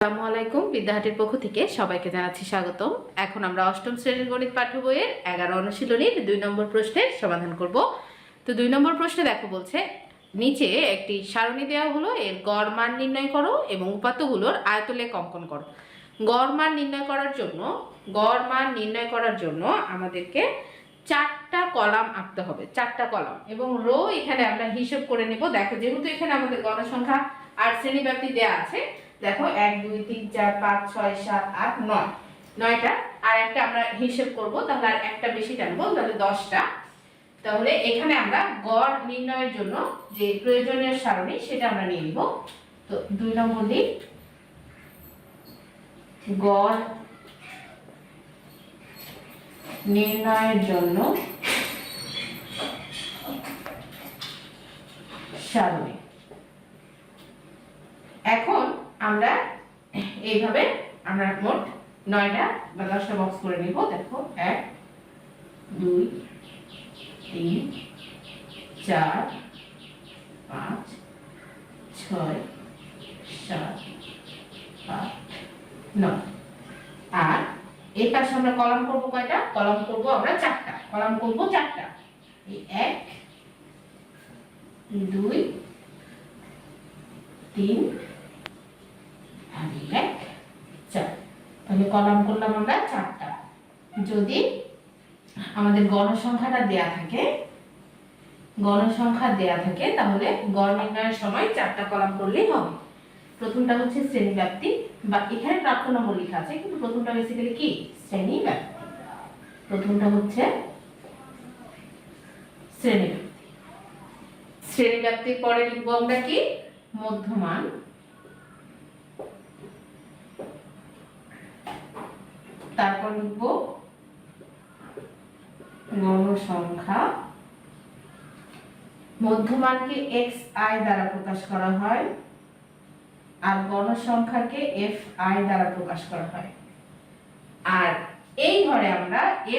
আসসালামু আলাইকুম। বিদ্যাহাটের পক্ষ থেকে সবাইকে জানাচ্ছি স্বাগতম। এখন আমরা অষ্টম শ্রেণীর গণিত পাঠ্য বইয়ের 11 অনুশীলনীর 2 নম্বর প্রশ্নের সমাধান করব। তো 2 নম্বর প্রশ্নে দেখো বলছে, নিচে একটি সারণী দেওয়া হলো, এর গড় মান নির্ণয় করো এবং উপাত্তগুলোর আয়তলেখ অঙ্কন করো। গড় মান নির্ণয় করার জন্য আমাদেরকে 4টা কলাম আঁকতে হবে, 4টা কলাম, এবং রো এখানে আমরা হিসাব করে নেব। দেখো, যেহেতু এখানে আমাদের গণসংখ্যা 8 শ্রেণী ব্যাপ্তি দেওয়া আছে, দেখো 1 2 3 4 5 6 7 8 9, 9টা। আর একটা আমরা হিসাব করব, তাহলে আর একটা বেশি টানবো, তাহলে 10টা। তাহলে এখানে আমরা গড় নির্ণয়ের জন্য যে প্রয়োজনীয় সারণী সেটা আমরা নিয়ে নিব। তো 2 নম্বর দিক, গড় নির্ণয়ের জন্য সারণী। এখন আমরা এইভাবে আমরা মোট 9টা বা 10টা বক্স করে নিব। দেখো 1 2 3 4 5 6 7 8 9। আর এই পাশে আমরা কলাম করব কয়টা? কলাম করব আমরা 4টা। কলাম করব 4টা। এই 1 2 3 আর 1 4। তাহলে কলাম করলাম আমরা 4টা। যদি আমাদের গণসংখ্যাটা দেয়া থাকে, তাহলে গড় নির্ণয়ের সময় 4টা কলাম করলেই হবে। প্রথমটা হচ্ছে শ্রেণী ব্যাপ্তি, বা এখানে প্রাপ্ত নম্বর লেখা আছে, কিন্তু প্রথমটা বেসিক্যালি কি? শ্রেণী ব্যাপ্তি। প্রথমটা হচ্ছে শ্রেণী ব্যাপ্তি। শ্রেণী ব্যাপ্তির পরে লিখব আমরা কি? মধ্যমান। তারপর লিখব গণসংখ্যা। মধ্যমানকে xi দ্বারা প্রকাশ করা হয় আর গণসংখ্যাকে fi দ্বারা প্রকাশ করা হয়। আর এই ঘরে আমরা fi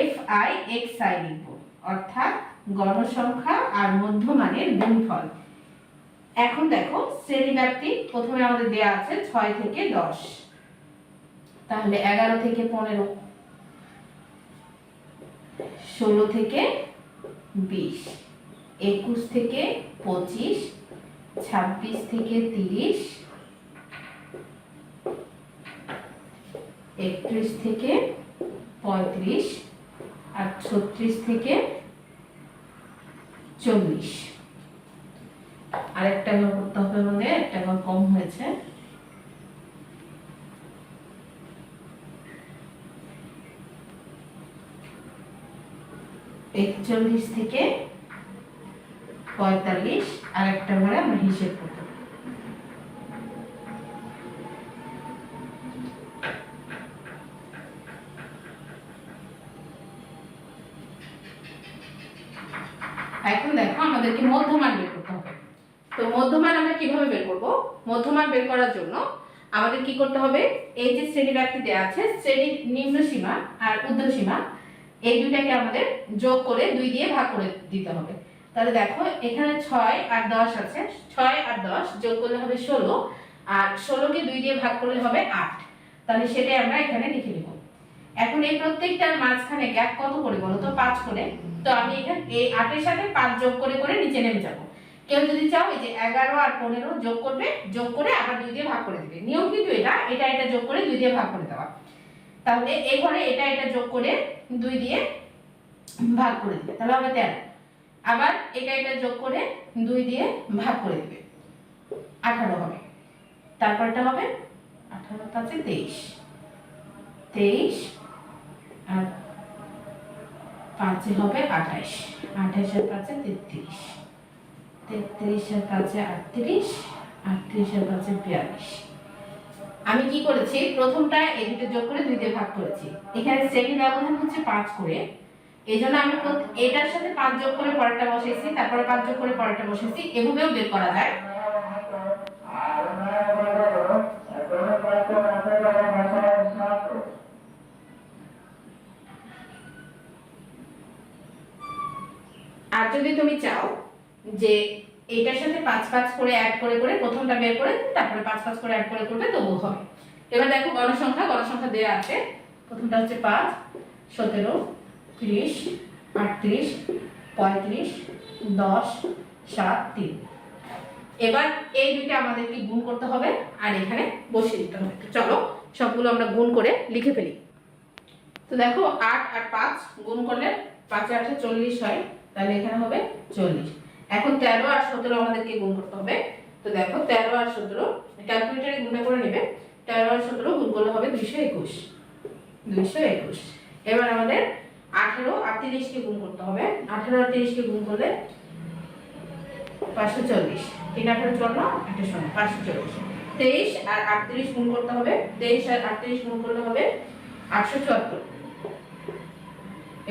xi লিখব, অর্থাৎ গণসংখ্যা আর মধ্যমানের গুণফল। এখন দেখো, শ্রেণী ব্যাপ্তি প্রথমে আমাদের দেয়া আছে 6 থেকে 10, তাহলে 11 থেকে 15, 16 থেকে 20, 21 থেকে 25, 26 থেকে 30, 31 থেকে 35, আর 36 থেকে 40। আরেকটা ঘর করতে হবে, মানে একটা ঘর কম হয়েছে। একচল্লিশ থেকে 45, আর একটা ঘরে আমরা হিসেব করতে হবে। এখন দেখো, আমাদেরকে মধ্যমান বের করতে হবে। তো মধ্যমান আমরা কিভাবে বের করব? মধ্যমান বের করার জন্য আমাদের কি করতে হবে? এই যে শ্রেণী ব্যাপ্তি দেওয়া আছে, শ্রেণীর নিম্ন সীমা আর ঊর্ধ্ব সীমা, এই দুইটাকে আমাদের যোগ করে 2 দিয়ে ভাগ করে দিতে হবে। তাহলে দেখো, এখানে 6 আর 10 আছে, 6 আর 10 যোগ করলে হবে 16, আর 16কে 2 দিয়ে ভাগ করলে হবে 8। তাহলে সেটাই আমরা এখানে লিখে নেব। এখন এই প্রত্যেকটার মাঝখানে গ্যাপ কত করে বলো তো? 5 করে। তো আমি এখানে এই 8 এর সাথে 5 যোগ করে করে নিচে নেমে যাব। কেউ যদি চাও, এই যে 11 আর 15 যোগ করবে, যোগ করে আবার 2 দিয়ে ভাগ করে দিবে। নিয়ম কিন্তু এটা যোগ করে 2 দিয়ে ভাগ করে দেওয়া। তাহলে এই ঘরে এটা যোগ করে 2 দিয়ে ভাগ করে দিবে, তাহলে হবে 13। আবার এটা যোগ করে 2 দিয়ে ভাগ করে দিবে, 18 হবে। তারপরটা হবে 18 5 23, 23 আর 5 হবে 28, 28 আর 5 33, 33 আর 5 38, 38 আর 5 42। আমি কি করেছি? প্রথমটা এই দুটো যোগ করে 2 দিয়ে ভাগ করেছি। এখানে শ্রেণী ব্যবধান হচ্ছে 5 করে, এইজন্য আমি এটার সাথে 5 যোগ করে পরেরটা বসাইছি, তারপরে 5 যোগ করে পরেরটা বসাইছি। এভাবেও বের করা যায়। আর যদি তুমি চাও যে এটার সাথে 5 5 করে অ্যাড করে করে প্রথমটা বের করে তারপরে 5 5 করে অ্যাড করে করবে, তবুও হবে। এবার দেখো গণসংখ্যা দেওয়া আছে। প্রথমটা হচ্ছে 5, 17, 30, 38, 35, 10, 7, 3। এবার এই দুইটা আমাদেরকে গুণ করতে হবে আর এখানে বসিয়ে দিতে হবে। তো চলো সবগুলো আমরা গুণ করে লিখে ফেলি। তো দেখো 8 আর 5 গুণ করলে 5 এ 8 40 হয়, তাহলে এখানে হবে 40। এখন 13 আর 17 আমাদেরকে গুণ করতে হবে। তো দেখো 13 আর 17 ক্যালকুলেটরে গুণটা করে নেবে। 13 আর 17 গুণ করলে হবে 221। এবার আমাদের 18 আর 30 কে গুণ করতে হবে। 18 আর 30 কে গুণ করলে 540। 3 18 54 একটা শূন্য 540। 23 আর 38 গুণ করতে হবে। 23 আর 38 গুণ করলে হবে 874।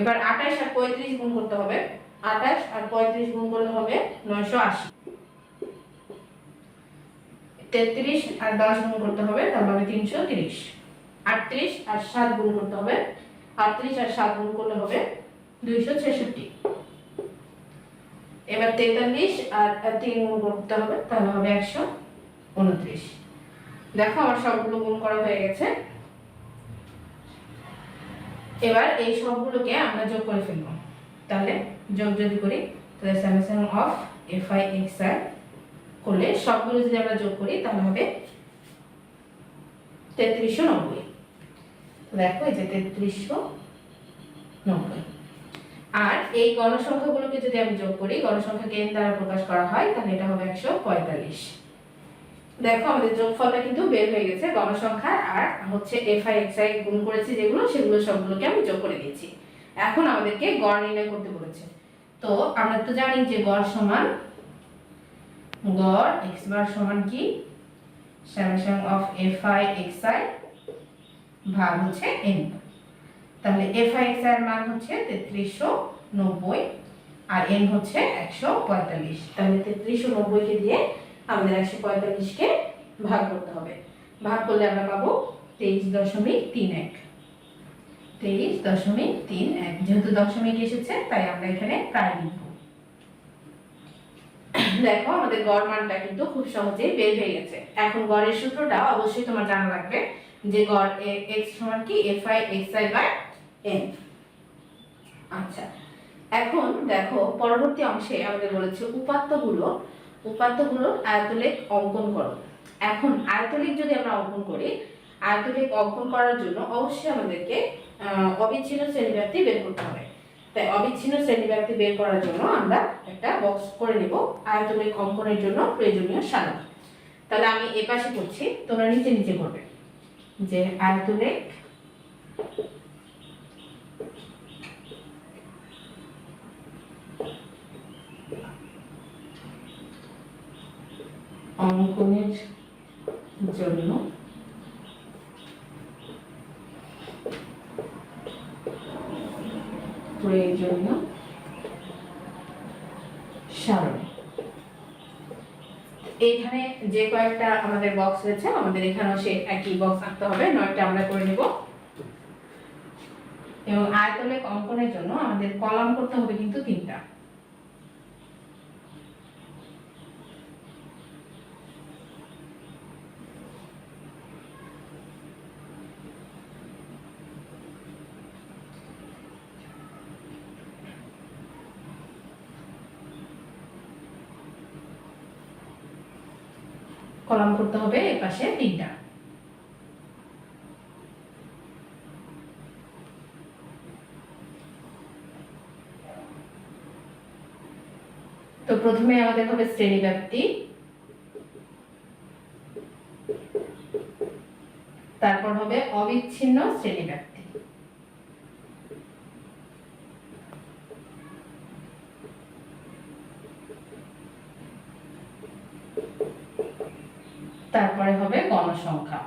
এবার 28 আর 35 গুণ করতে হবে। 28 আর 35 গুণ করলে হবে 980। 33 আর 10 গুণ করতে হবে, তাহলে হবে 330। 38 আর 7 গুণ করতে হবে। 38 আর 7 গুণ করলে হবে 266। এবার 43 আর 3 গুণ করতে হবে, তাহলে হবে 129। দেখো আমার সবগুলো গুণ করা হয়ে গেছে। এবার এই সবগুলোকে আমরা যোগ করে ফেলব। তাহলে যোগ যদি করি, তাহলে সামেশন অফ fi xi করলে সবগুলো যদি আমরা যোগ করি তাহলে হবে 3390। দেখো এই যে 3390। আর এই গণসংখ্যাগুলোকে যদি আমি যোগ করি, গণসংখ্যাকে n দ্বারা প্রকাশ করা হয়, তাহলে এটা হবে 145। দেখো আমাদের যোগফলটা কিন্তু বের হয়ে গেছে। গণসংখ্যা আর হচ্ছে fi xi গুণ করেছি যেগুলো, সেগুলো সবগুলোকে আমি যোগ করে দিয়েছি। এখন আমাদেরকে গড় নির্ণয় করতে বলেছে। তো আমরা তো জানি যে গড় x বার সমান কি সামেশন অফ fi xi ভাগ হচ্ছে n। তাহলে fi xi এর মান হচ্ছে 3390 আর n হচ্ছে 145। তাহলে 3390 কে দিয়ে আমাদের 145 কে ভাগ করতে হবে। ভাগ করলে আমরা পাবো 23.31। 23.31। যেহেতু দশমিক এসেছে তাই আমরা এখানে প্রায় লিখব। দেখো আমাদের গড় মানটা কিন্তু খুব সহজেই বের হয়ে গেছে। এখন গড়ের সূত্রটা অবশ্যই তোমার জানা লাগবে যে গড় x সমান কি fi xi বাই n। আচ্ছা, এখন দেখো পরবর্তী অংশে আমাদের বলেছে উপাত্তগুলোর আয়তলেখ অঙ্কন করো। এখন আয়তলেখ যদি আমরা অঙ্কন করি, আয়তলেখ অঙ্কন করার জন্য অবশ্যই আমাদেরকে অবিচ্ছিন্ন শ্রেণীব্যাপ্তি বের করতে হবে। তাই অবিচ্ছিন্ন শ্রেণীব্যাপ্তি বের করার জন্য আমরা একটা বক্স করে নেব আয়তলেখ অঙ্কনের জন্য প্রয়োজনীয় সারণ। তাহলে আমি এই পাশে করছি, তোমরা নিচে নিচে করবে যে আয়তলেখ অঙ্কনের জন্য প্রয়োজনীয় সারণ। এইখানে যে কয়েকটা আমাদের বক্স রয়েছে, আমাদের এখানেও সে একই বক্স আঁকতে হবে। 9টা আমরা করে নেব। এবং আয়তলেখ অঙ্কনের জন্য আমাদের কলাম করতে হবে কিন্তু 3টা। কলাম করতে হবে এই পাশে 3টা। তো প্রথমে আমাদের হবে শ্রেণীব্যাপ্তি, তারপর হবে অবিচ্ছিন্ন শ্রেণীব্যাপ্তি, তারপরে হবে গণসংখ্যা।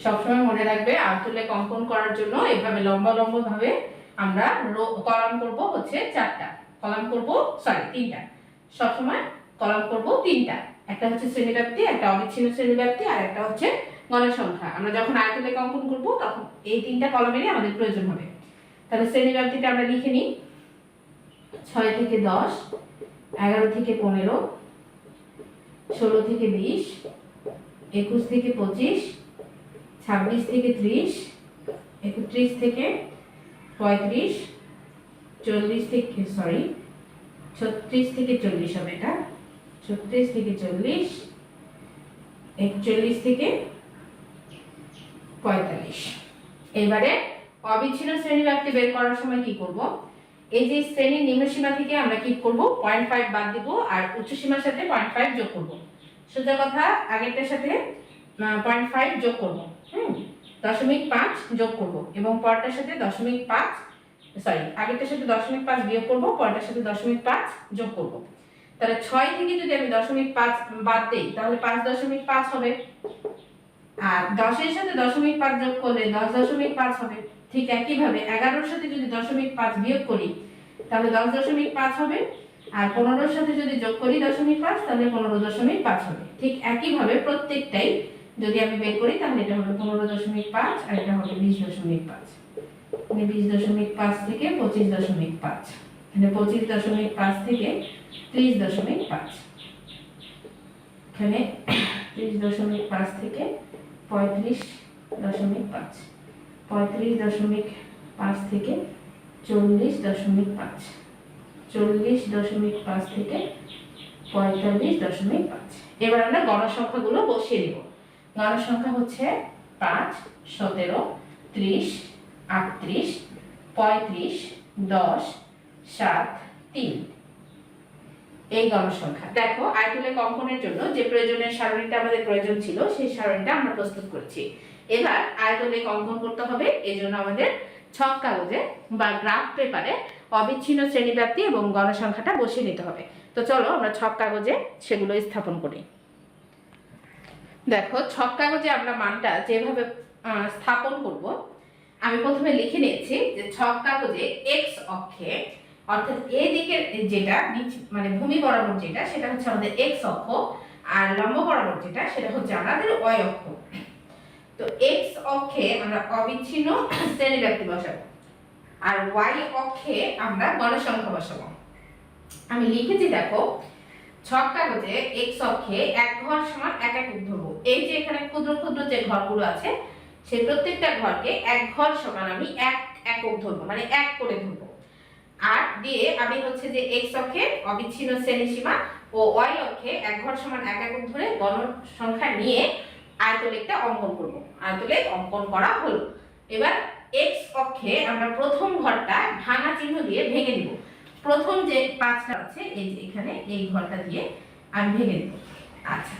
সবসময় মনে রাখবে আয়তলেখ অঙ্কন করার জন্য এভাবে লম্বা ভাবে আমরা কলাম করব হচ্ছে 4টা। কলাম করব 3টা। সবসময় কলাম করব 3টা। একটা হচ্ছে শ্রেণীব্যাপ্তি, একটা অবিচ্ছিন্ন শ্রেণীব্যাপ্তি, আর একটা হচ্ছে গণসংখ্যা। আমরা যখন আয়তলেখ অঙ্কন করব তখন এই 3টা কলামেরই আমাদের প্রয়োজন হবে। তাহলে শ্রেণীব্যাপ্তিটা আমরা লিখে নিই। 6 থেকে 10, 11 থেকে 15, 16 থেকে 20, 21 থেকে 25, 26 থেকে 30, 31 থেকে 35, 40 থেকে 36 থেকে 40 হবে এটা, 36 থেকে 40, 41 থেকে 45। এবারে অবিচ্ছিন্ন শ্রেণী ব্যাপ্তি বের করার সময় কি করব, এই যে শ্রেণীর নিম্ন সীমা থেকে আমরা কি করব 0.5 বাদ দিব আর উচ্চ সীমার সাথে 0.5 যোগ করব। সোজা কথা আগেরটার সাথে 0.5 যোগ করব, 0.5 যোগ করব এবং পরেরটার সাথে 0.5 আগেরটার সাথে 0.5 বিয়োগ করব, পরেরটার সাথে 0.5 যোগ করব। তাহলে 6 থেকে যদি আমি 0.5 বাদ দেই তাহলে 5.5 হবে, আর 10 এর সাথে 0.5 যোগ করলে 10.5 হবে। ঠিক একই ভাবে 11 এর সাথে যদি 0.5 বিয়োগ করি তাহলে 10.5 হবে, আর 15 এর সাথে যদি যোগ করি 0.5 তাহলে 15.5 হবে। ঠিক একই ভাবে প্রত্যেকটাই যদি আমি বের করি তাহলে এটা হবে 15.5 আর এটা হবে 20.5। মানে 20.5 থেকে 25.5, মানে 25.5 থেকে 30.5, এখানে 30.5 থেকে 35.5, 35.5 থেকে 40.5, 40.5 থেকে 45.5। এবার আমরা গণসংখ্যাগুলো বসিয়ে দেব। গণসংখ্যা হচ্ছে 5, 17, 30, 38, 35, 10, 7, 3। এই গণসংখ্যা দেখো আয়তলেখ অঙ্কনের জন্য যে প্রয়োজনীয় সারণীটা আমাদের প্রয়োজন ছিল সেই সারণীটা আমরা প্রস্তুত করেছি। এবার আয়তলেখ অঙ্কন করতে হবে, এজন্য আমাদের ছক কাগজে বা গ্রাফ পেপারে অবিচ্ছিন্ন শ্রেণীব্যাপ্তি এবং গণসংখ্যাটা বসিয়ে নিতে হবে। তো চলো আমরা ছক কাগজে সেগুলো স্থাপন করি। দেখো ছক কাগজে আমরা মানটা যেভাবে স্থাপন করব, আমি প্রথমে লিখে নিয়েছি যে ছক কাগজে এক্স অক্ষে অর্থাৎ এই দিকের যেটা মানে ভূমি বরাবর যেটা সেটা হচ্ছে আমাদের এক্স অক্ষ, আর লম্ব বরাবর যেটা সেটা হচ্ছে আমাদের ওয়াই অক্ষ। তো এক্স অক্ষে আমরা অবিচ্ছিন্ন শ্রেণীব্যাপ্তি বসাবো আর ওয়াই অক্ষে আমরা গণসংখ্যা বসাবো। আমি লিখেছি দেখো ছক কাগজে এক্স অক্ষে এক ঘর সমান এক একক ধরবো। এই যে এখানে ক্ষুদ্র ক্ষুদ্র যে ঘরগুলো আছে সেই প্রত্যেকটা ঘরকে এক ঘর সমান আমি এক একক ধরবো, মানে এক করে ধরবো। আর দিয়ে আমি হচ্ছে যে এক্স অক্ষে অবিচ্ছিন্ন শ্রেণীসীমা ও ওয়াই অক্ষে এক ঘর সমান এক একক ধরে গণসংখ্যা নিয়ে আয়তলেখটা অঙ্কন করব। আয়তলেখ অঙ্কন করা হলো। এবার এক্স অক্ষে আমরা প্রথম ঘরটা ভাঙা চিহ্ন দিয়ে ভেঙে দিব। প্রথম যে 5টা আছে এই যে এখানে এই ঘরটা দিয়ে আমি ভেঙে দেব। আচ্ছা,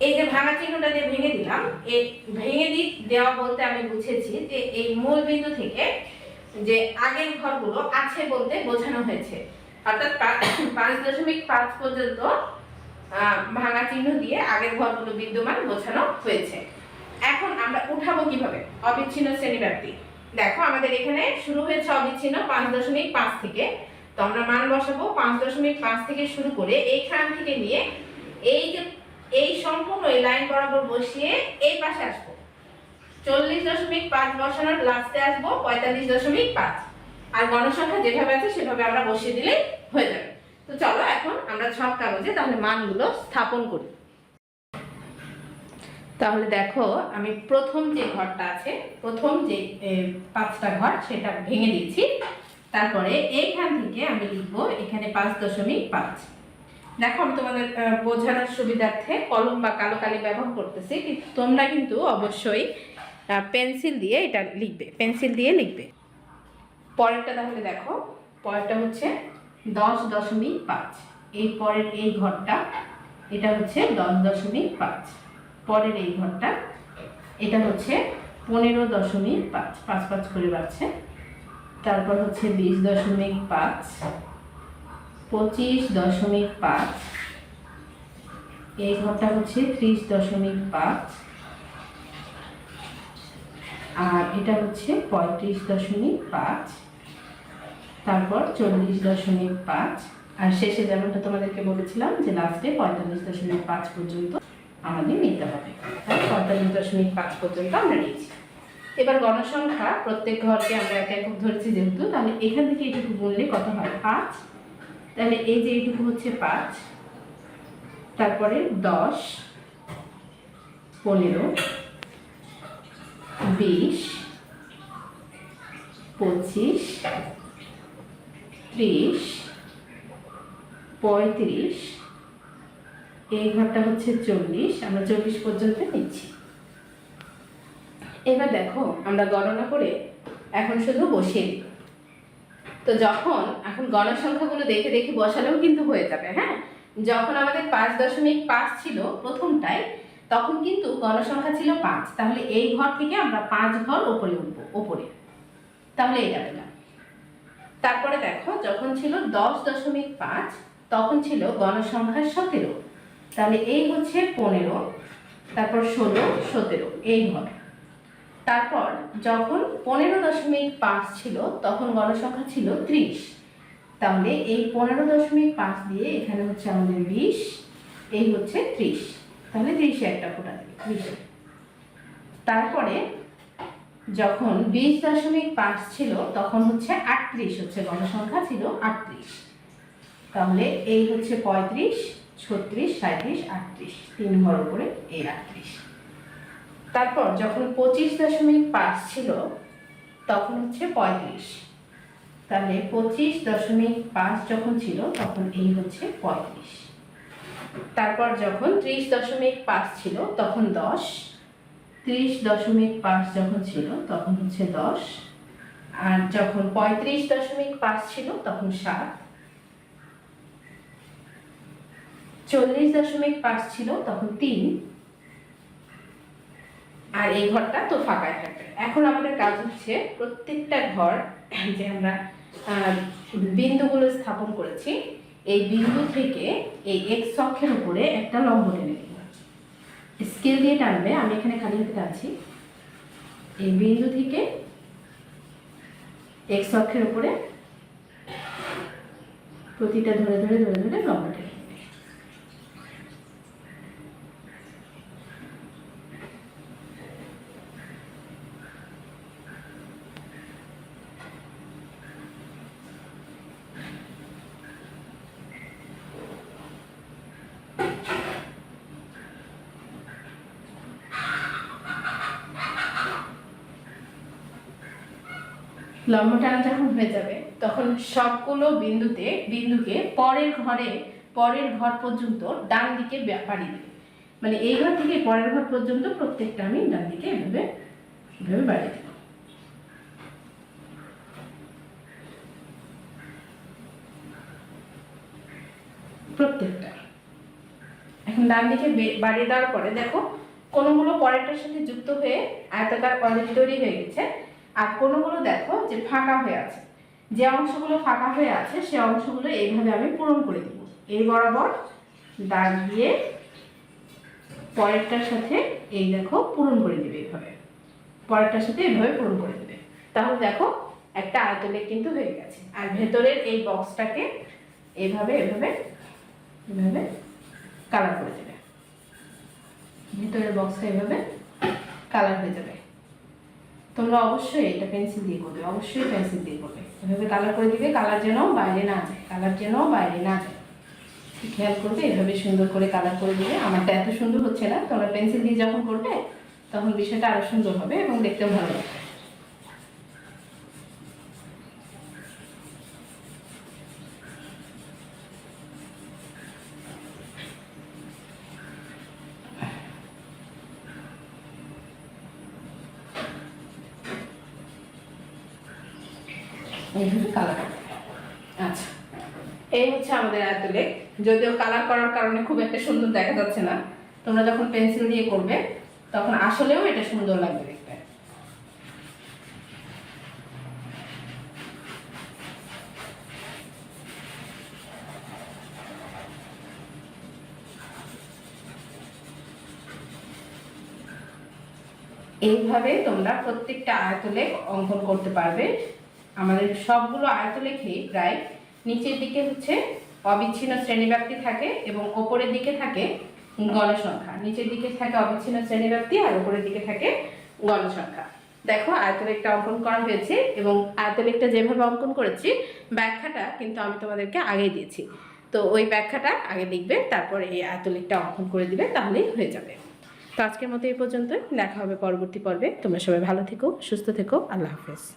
এই যে ভাঙা চিহ্নটা দিয়ে ভেঙে দিলাম, এই ভেঙে দেওয়া বলতে আমি বুঝেছি যে এই মূল বিন্দু থেকে যে আগের ঘরগুলো আছে বলতে বোঝানো হয়েছে, অর্থাৎ 5.5 পর্যন্ত ভাঙা চিহ্ন দিয়ে আগের ঘরগুলো বিদ্যমান বোঝানো হয়েছে। এখন আমরা উঠাবো কিভাবে অবিচ্ছিন্ন শ্রেণীব্যাপ্তি। দেখো আমাদের এখানে শুরু হয়েছে অবিচ্ছিন্ন 5.5 থেকে, তো আমরা মান বসাবো 5.5 থেকে শুরু করে এইখান থেকে নিয়ে এই যে এই সম্পূর্ণ এই লাইন বরাবর বসিয়ে এই পাশে আসবো। 40.5 বসানোর লাস্টে আসবো 45.5, আর গণসংখ্যা যেভাবে আছে সেভাবে আমরা বসিয়ে দিলে হয়ে যাবে। তো চলো এখন আমরা ছক কাগজে তাহলে মানগুলো স্থাপন করি। তাহলে দেখো আমি প্রথম যে ঘরটা আছে, প্রথম যে 5টা ঘর সেটা ভেঙে দিচ্ছি। তারপরে এইখান থেকে আমি লিখবো এখানে 5.5। দেখো আমি তোমাদের বোঝানোর সুবিধার্থে কলম বা কালো কালি ব্যবহার করতেছি, তোমরা কিন্তু অবশ্যই পেন্সিল দিয়ে এটা লিখবে, পেন্সিল দিয়ে লিখবে। পরেরটা তাহলে দেখো পরেরটা হচ্ছে 10.5। এই পরের এই ঘরটা এটা হচ্ছে 10.5। পরের এই ঘরটা এটা হচ্ছে 15.5, 5 করে বাড়ছে। তারপর হচ্ছে 20.5, 25.5, এই ঘরটা হচ্ছে 30.5, আর এটা হচ্ছে 35.5, তারপর 40.5, আর শেষে যেমনটা তোমাদেরকে বলেছিলাম যে লাস্টে 45.5 পর্যন্ত আমাদের নিতে হবে। 45.5 পর্যন্ত আমরা নিয়েছি। এবার গণসংখ্যা প্রত্যেক ঘরকে আমরা এক একক ধরেছি যেহেতু, তাহলে এখান থেকে এইটুকু বললে কত হয় 5। তাহলে এই যে এইটুকু হচ্ছে 5, তারপরে 10, 15, 20, 25, 30, 35, এই ঘরটা হচ্ছে 40, আমরা 40 পর্যন্ত নিচ্ছি। এবার দেখো আমরা গণনা করে এখন শুধু বসিয়ে দিই। তো যখন এখন গণসংখ্যাগুলো দেখে দেখে বসালেও কিন্তু হয়ে যাবে, হ্যাঁ। যখন আমাদের 5.5 ছিল প্রথমটায়, তখন কিন্তু গণসংখ্যা ছিল 5, তাহলে এই ঘর থেকে আমরা 5 ঘর উপরে উঠবো, উপরে, তাহলে এটা পেলাম। তারপরে দেখো যখন ছিল 10.5, তখন ছিল গণসংখ্যা 17, তাহলে এই হচ্ছে 15, তারপর 16, 17 এই ঘর। তারপর যখন 15.5 ছিল তখন গণসংখ্যা ছিল 30, তাহলে এই 15.5 দিয়ে এখানে হচ্ছে আমাদের 20, এই হচ্ছে 30, তাহলে 30 একটা ফোঁটা দিই 20। তারপরে যখন 20.5 ছিল তখন হচ্ছে 38, হচ্ছে গণসংখ্যা ছিল 38, তাহলে এই হচ্ছে 35, 36, 37, 38, 3 ঘর উপরে এই 38। তারপর যখন 25.5 ছিল তখন হচ্ছে 35, তাহলে 25.5 যখন ছিল তখন এই হচ্ছে 35। তারপর যখন 30.5 ছিল তখন 10, 30.5 যখন ছিল তখন হচ্ছে 10, আর যখন 35.5 ছিল তখন 7, 40.5 ছিল তখন 3, আর এই ঘরটা তো ফাঁকাই থাকবে। এখন আমাদের কাজ হচ্ছে প্রত্যেকটা ঘর যে আমরা বিন্দুগুলো স্থাপন করেছি, এই বিন্দু থেকে এই এক্স অক্ষের উপরে একটা লম্ব টেনে নিব। স্কেল দিয়ে টানবে, আমি এখানে খালি হাতে টানছি। এই বিন্দু থেকে এক্স অক্ষের উপরে প্রতিটা ধরে ধরে ধরে ধরে লম্ব টেনে। লম্ব টানা যখন হয়ে যাবে তখন সবগুলো বিন্দুকে পরের ঘর পর্যন্ত ডান দিকে বাড়িয়ে দেবে, মানে এই ঘর থেকে পরের ঘর পর্যন্ত প্রত্যেকটা আমি ডান দিকে এভাবে বাড়িয়ে দেব। প্রত্যেকটা এখন ডান দিকে বাড়িয়ে দেওয়ার পরে দেখো কোনগুলো পরেরটার সাথে যুক্ত হয়ে আয়তাকার অলরেডি তৈরি হয়ে গেছে, আর কোনগুলো দেখো যে ফাঁকা হয়ে আছে। যে অংশগুলো ফাঁকা হয়ে আছে সে অংশগুলো এইভাবে আমি পূরণ করে দিব। এই বরাবর দাগ দিয়ে পরেরটার সাথে এই দেখো পূরণ করে দিবে, এইভাবে পরেরটার সাথে এইভাবে পূরণ করে দিবে। তাহলে দেখো একটা আয়তলেখ কিন্তু হয়ে গেছে। আর ভেতরের এই বক্সটাকে এইভাবে এভাবে এভাবে কালার করে দেবে, ভিতরের বক্সটা এভাবে কালার হয়ে যাবে। তোমরা অবশ্যই এটা পেন্সিল দিয়ে করবে, অবশ্যই পেন্সিল দিয়ে করবে, এভাবে কালার করে দিবে, কালার যেন বাইরে না যায়, কালার যেন বাইরে না যায়, খেয়াল করবে। এভাবে সুন্দর করে কালার করে দিবে। আমারটা এত সুন্দর হচ্ছে না, তোমরা পেন্সিল দিয়ে যখন করবে তখন বিষয়টা আরো সুন্দর হবে এবং দেখতেও ভালো লাগবে। এইভাবে কালার করবে। আচ্ছা, এই হচ্ছে আমাদের আয়তলেখ। যদিও কালার করার কারণে খুব একটা সুন্দর দেখা যাচ্ছে না, তোমরা যখন পেন্সিল দিয়ে করবে তখন আসলেও এটা সুন্দর লাগবে দেখতে। এইভাবে তোমরা প্রত্যেকটা আয়তলেখ অঙ্কন করতে পারবে। আমাদের সবগুলো আয়তলেখে প্রায় নিচের দিকে হচ্ছে অবিচ্ছিন্ন শ্রেণীব্যাপ্তি থাকে এবং ওপরের দিকে থাকে গণসংখ্যা। নিচের দিকে থাকে অবিচ্ছিন্ন শ্রেণীব্যাপ্তি আর উপরের দিকে থাকে গণসংখ্যা। দেখো আয়তলেখটা অঙ্কন করা হয়েছে এবং আয়তলেখটা যেভাবে অঙ্কন করেছি ব্যাখ্যাটা কিন্তু আমি তোমাদেরকে আগেই দিয়েছি। তো ওই ব্যাখ্যাটা আগে লিখবে, তারপর এই আয়তলেখটা অঙ্কন করে দিবে, তাহলেই হয়ে যাবে। তো আজকের মতো এই পর্যন্তই, দেখা হবে পরবর্তী পর্বে। তোমরা সবাই ভালো থেকো, সুস্থ থেকো, আল্লাহ হাফেজ।